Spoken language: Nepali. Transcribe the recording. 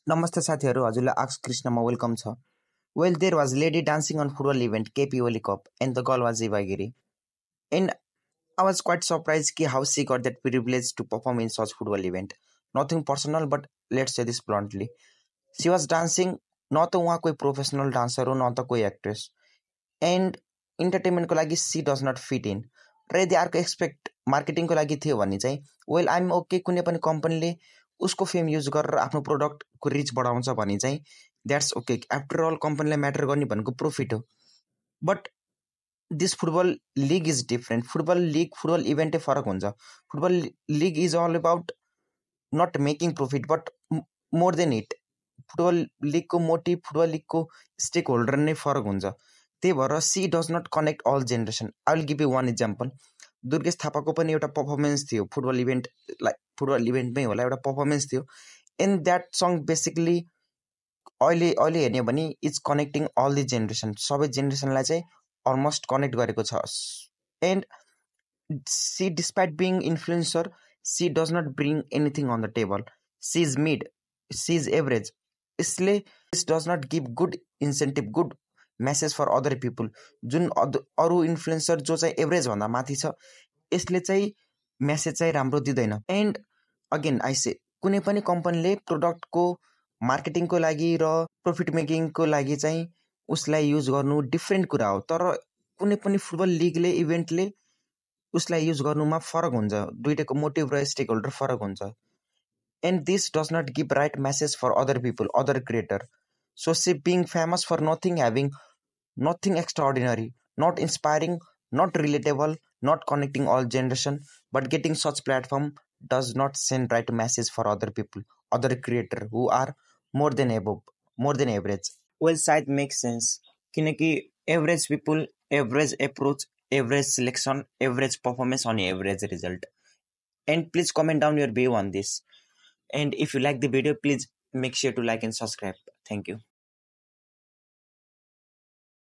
नमस्ते साथीहरू, हजुरलाई आक्स कृष्णमा वेलकम छ। Well, there was lady dancing on football event KP Oli cup and the girl was Eva Giri. And I was quite surprised ki how she got that privilege to perform in such football event. Nothing personal, but let's say this bluntly. She was dancing, न त उहाँ कोही प्रोफेसनल डान्सर हो न त कोही एक्ट्रेस, एन्ड इन्टरटेनमेन्टको लागि she does not fit in. र यदि अर्को एक्सपेक्ट मार्केटिङको लागि थियो भने चाहिँ वेल आइएम ओके, कुनै पनि कम्पनीले उसको फेम युज गरेर आफ्नो प्रोडक्टको रिच बढाउँछ भने चाहिँ द्याट्स ओके। आफ्टर अल कम्पनीलाई म्याटर गर्ने भनेको प्रफिट हो। But this football league is different. Football इभेन्टै फरक हुन्छ। Football league is all about not making profit but more than it. Football लिगको मोटिभ, फुटबल लिगको स्टेक होल्डर नै फरक हुन्छ। त्यही भएर she does not connect all generation. I will give you one example. Durgesh थापाको पनि एउटा पर्फर्मेन्स थियो फुटबल इभेन्टमै होला, एउटा पर्फर्मेन्स थियो। इन द्याट सङ बेसिकली अहिले हेर्ने भने it's connecting all the generation. सबै जेनेरेसनलाई चाहिँ अलमोस्ट कनेक्ट गरेको छ। And she despite being influencer, she does not bring anything on the table. She is mid, she is average. यसले this does not give good incentive, good message for other people. जुन अरू इन्फ्लुएन्सर जो चाहिँ एभरेजभन्दा माथि छ, यसले चाहिँ मेसेज चाहिँ राम्रो दिँदैन। एन्ड अगेन आइसे कुनै पनि कम्पनीले प्रोडक्टको मार्केटिङको लागि र प्रफिट मेकिङको लागि चाहिँ उसलाई युज गर्नु डिफ्रेन्ट कुरा हो। तर कुनै पनि फुटबल लिगले, इभेन्टले उसलाई युज गर्नुमा फरक हुन्छ। दुइटाको मोटिभ र स्टेक होल्डर फरक हुन्छ। And this does not give right message for other people, other creator. So she being famous for nothing, having nothing extraordinary, not inspiring, not relatable, not connecting all generation, but getting such platform does not send right message for other people, other creator who are more than average. Well, side makes sense किनकि average people, average approach, average selection, average performance on average result. And please comment down your view on this. And if you like the video, please make sure to like and subscribe. Thank you.